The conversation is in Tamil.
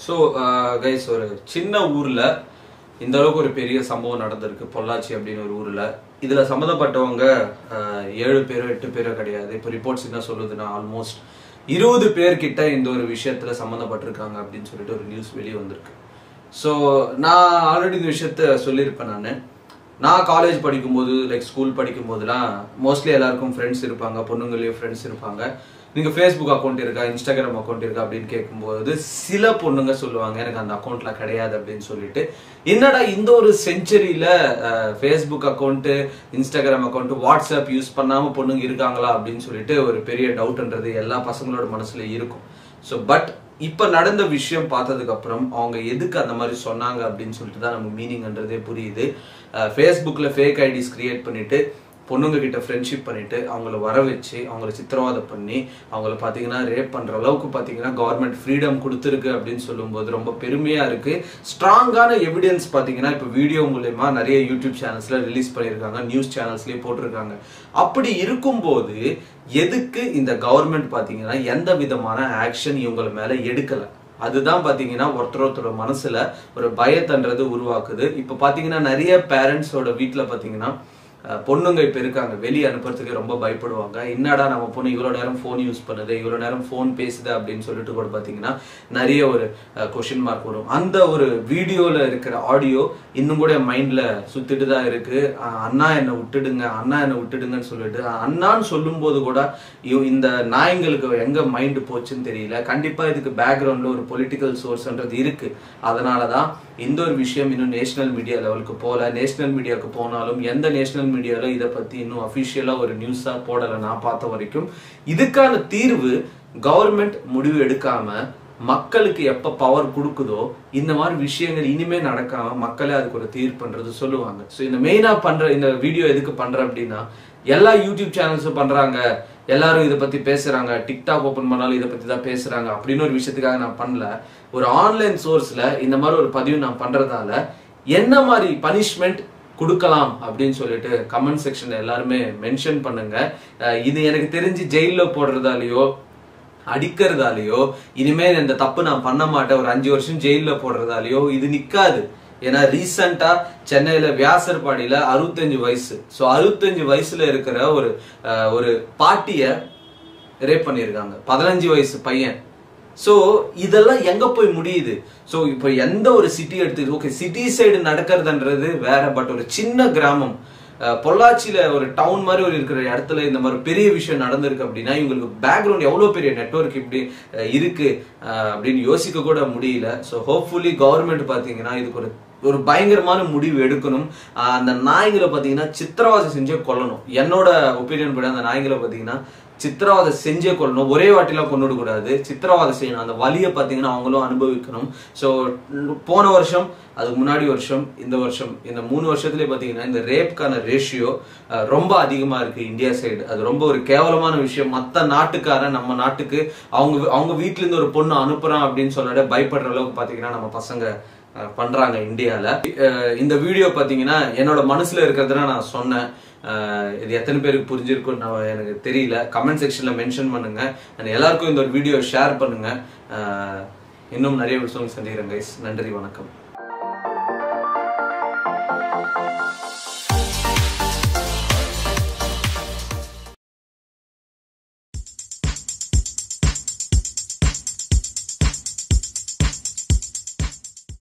So guys, ஒரு சின்ன ஊர்ல இந்த அளவுக்கு ஒரு பெரிய சம்பவம் நடந்திருக்கு. பொள்ளாச்சி அப்படின ஒரு ஊர்ல. இதுல சம்பந்தப்பட்டவங்க 7 பேரோ 8 பேரோ கிடையாது. இப்போ ரிப்போர்ட்ஸ் என்ன சொல்லுதுன்னா ஆல்மோஸ்ட் 20 பேர் கிட்ட இந்த ஒரு விஷயத்துல சம்பந்தப்பட்டிருக்காங்க அப்படின்னு சொல்லிட்டு ஒரு நியூஸ் வெளியே வந்திருக்கு. ஸோ நான் ஆல்ரெடி இந்த விஷயத்த சொல்லியிருப்பேன். நான் காலேஜ் படிக்கும்போது லைக் ஸ்கூல் படிக்கும்போதுலாம் மோஸ்ட்லி எல்லாருக்கும் ஃப்ரெண்ட்ஸ் இருப்பாங்க, பொண்ணுங்களையும் ஃப்ரெண்ட்ஸ் இருப்பாங்க. நீங்கள் ஃபேஸ்புக் அக்கௌண்ட் இருக்கா, இன்ஸ்டாகிராம் அக்கௌண்ட் இருக்கா அப்படின்னு கேட்கும்போது சில பொண்ணுங்க சொல்லுவாங்க எனக்கு அந்த அக்கௌண்ட்லாம் கிடையாது அப்படின்னு சொல்லிட்டு. என்னடா இந்த ஒரு செஞ்சுரியில Facebook account, Instagram account, WhatsApp use பண்ணாமல் பொண்ணுங்க இருக்காங்களா அப்படின்னு சொல்லிட்டு ஒரு பெரிய டவுட்ன்றது எல்லா பசங்களோட மனசுல இருக்கும். ஸோ பட் இப்போ நடந்த விஷயம் பார்த்ததுக்கு அப்புறம் அவங்க எதுக்கு அந்த மாதிரி சொன்னாங்க அப்படின்னு சொல்லிட்டு தான் நமக்கு மீனிங்ன்றதே புரியுது. ஃபேஸ்புக்ல ஃபேக் ஐடிஸ் கிரியேட் பண்ணிட்டு பொண்ணுங்க கிட்ட ஃப்ரெண்ட்ஷிப் பண்ணிட்டு அவங்கள வர வச்சு அவங்கள சித்திரவதை பண்ணி அவங்கள பார்த்தீங்கன்னா ரேப் பண்ற அளவுக்கு பார்த்தீங்கன்னா கவர்மெண்ட் ஃப்ரீடம் கொடுத்துருக்கு அப்படின்னு சொல்லும்போது ரொம்ப பெருமையா இருக்கு. ஸ்ட்ராங்கான எவிடன்ஸ் பார்த்தீங்கன்னா இப்போ வீடியோ மூலமா நிறைய யூடியூப் சேனல்ஸ்ல ரிலீஸ் பண்ணியிருக்காங்க, நியூஸ் சேனல்ஸ்லயே போட்டிருக்காங்க. அப்படி இருக்கும்போது எதுக்கு இந்த கவர்மெண்ட் பார்த்தீங்கன்னா எந்த விதமான ஆக்ஷன் இவங்கள மேல எடுக்கல? அதுதான் பாத்தீங்கன்னா ஒருத்தரோட மனசுல ஒரு பயத்தன்றது உருவாக்குது. இப்ப பாத்தீங்கன்னா நிறைய பேரண்ட்ஸோட வீட்டுல பாத்தீங்கன்னா பொண்ணுங்க இப்ப இருக்காங்க, வெளியே அனுப்புறதுக்கு ரொம்ப பயப்படுவாங்க. என்னடா நம்ம பொண்ணு இவ்வளவு நேரம் போன் யூஸ் பண்ணுது, இவ்வளவு நேரம் போன் பேசுது அப்படின்னு சொல்லிட்டு கூட பாத்தீங்கன்னா நிறைய ஒரு கொஸ்டின் மார்க் வரும். அந்த ஒரு வீடியோல இருக்கிற ஆடியோ இன்னும் கூட மைண்ட்ல சுத்திட்டு தான் இருக்கு. அண்ணா என்னை விட்டுடுங்க, அண்ணா என்னை விட்டுடுங்கன்னு சொல்லிட்டு அண்ணான்னு சொல்லும் போது கூட இந்த நாய்ங்களுக்கு எங்க மைண்ட் போச்சுன்னு தெரியல. கண்டிப்பா இதுக்கு பேக்ரவுண்ட்ல ஒரு பொலிட்டிக்கல் சோர்ஸ்ன்றது இருக்கு. அதனாலதான் இந்த ஒரு விஷயம் இன்னும் நேஷனல் மீடியா லெவலுக்கு போல. நேஷனல் மீடியாவுக்கு போனாலும் எந்த நேஷனல் மீடியால இதை பத்தி இன்னும் அபிஷியலா ஒரு நியூஸா போடல நான் பார்த்த வரைக்கும். இதுக்கான தீர்வு கவர்மெண்ட் முடிவு எடுக்காம மக்களுக்கு எப்ப பவர் கொடுக்குதோ இந்த மாதிரி விஷயங்கள் இனிமே நடக்காம மக்களே அதுக்கு ஒரு தீர்ப்புன்றது சொல்லுவாங்க. ஸோ இந்த மெயினா பண்ற இந்த வீடியோ எதுக்கு பண்றேன் அப்படின்னா, எல்லா யூடியூப் சேனல்ஸும் பண்றாங்க, எல்லாரும் இதை பத்தி பேசுறாங்க, டிக்டாக் ஓபன் பண்ணாலும் இதை பத்தி தான் பேசுறாங்க அப்படின்னு ஒரு விஷயத்துக்காக நான் பண்ணல. ஒரு ஆன்லைன் சோர்ஸ்ல இந்த மாதிரி ஒரு பதிவு நான் பண்றதால என்ன மாதிரி பனிஷ்மெண்ட் கொடுக்கலாம் அப்படின்னு சொல்லிட்டு கமெண்ட் செக்ஷன்ல எல்லாருமே மென்ஷன் பண்ணுங்க. இது எனக்கு தெரிஞ்சு ஜெயில போடுறதாலேயோ அடிக்கிறதாலேயோ இனிமேல் இந்த தப்பு நான் பண்ண மாட்டேன், ஒரு 5 வருஷம் ஜெயில போடுறதாலேயோ இது நிக்காது. ஏன்னா ரீசெண்டா சென்னையில வியாசர்பாடியில 65 வயசு, ஸோ 65 வயசுல இருக்கிற ஒரு பாட்டிய ரேப் பண்ணியிருக்காங்க, 15 வயசு பையன். ஸோ இதெல்லாம் எங்க போய் முடியுது? ஸோ இப்போ எந்த ஒரு சிட்டி எடுத்து ஓகே சிட்டி சைடு நடக்கிறதுன்றது வேற, பட் ஒரு சின்ன கிராமம் பொள்ளாச்சியில ஒரு டவுன் மாதிரி ஒரு இருக்கிற இடத்துல இந்த மாதிரி பெரிய விஷயம் நடந்திருக்கு அப்படின்னா இவங்களுக்கு பேக்ரவுண்ட் எவ்வளவு பெரிய நெட்வொர்க் இப்படி இருக்கு அப்படின்னு யோசிக்க கூட முடியல. ஸோ ஹோப்ஃபுல்லி கவர்மெண்ட் பாத்தீங்கன்னா இதுக்கு ஒரு பயங்கரமான முடிவு எடுக்கணும். அந்த நாய்களை பாத்தீங்கன்னா சித்திரவதை செஞ்சே கொல்லணும். என்னோட ஒப்பீனியன் படி அந்த நாய்களை பாத்தீங்கன்னா சித்திரவதை செஞ்சே கொள்ளணும். ஒரே வாட்டிலாம் கொண்டுட கூடாது, சித்திரவதை செய்யணும். அந்த வலியை பார்த்தீங்கன்னா அவங்களும் அனுபவிக்கணும். ஸோ போன வருஷம், அதுக்கு முன்னாடி வருஷம், இந்த வருஷம், இந்த 3 வருஷத்துலேயே பார்த்தீங்கன்னா இந்த ரேப்கான ரேஷியோ ரொம்ப அதிகமாக இருக்கு இந்தியா சைடு. அது ரொம்ப ஒரு கேவலமான விஷயம். மற்ற நாட்டுக்காரன் நம்ம நாட்டுக்கு அவங்க வீட்டிலேருந்து ஒரு பொண்ணு அனுப்புறான் அப்படின்னு சொல்லிட பயப்படுற அளவுக்கு பார்த்தீங்கன்னா நம்ம பசங்க பண்றாங்க இந்தியால. இந்த வீடியோ பார்த்தீங்கன்னா என்னோட மனசுல இருக்கிறதுனா நான் சொன்னேன். இது எத்தனை பேருக்கு புரிஞ்சிருக்கும் எனக்கு தெரியல. கமெண்ட் செக்ஷன்ல மென்ஷன் பண்ணுங்க. எல்லாருக்கும் இந்த ஒரு வீடியோ ஷேர் பண்ணுங்க. இன்னும் நிறைய விஷயம் சந்திக்கிறேன் கைஸ். நன்றி, வணக்கம்.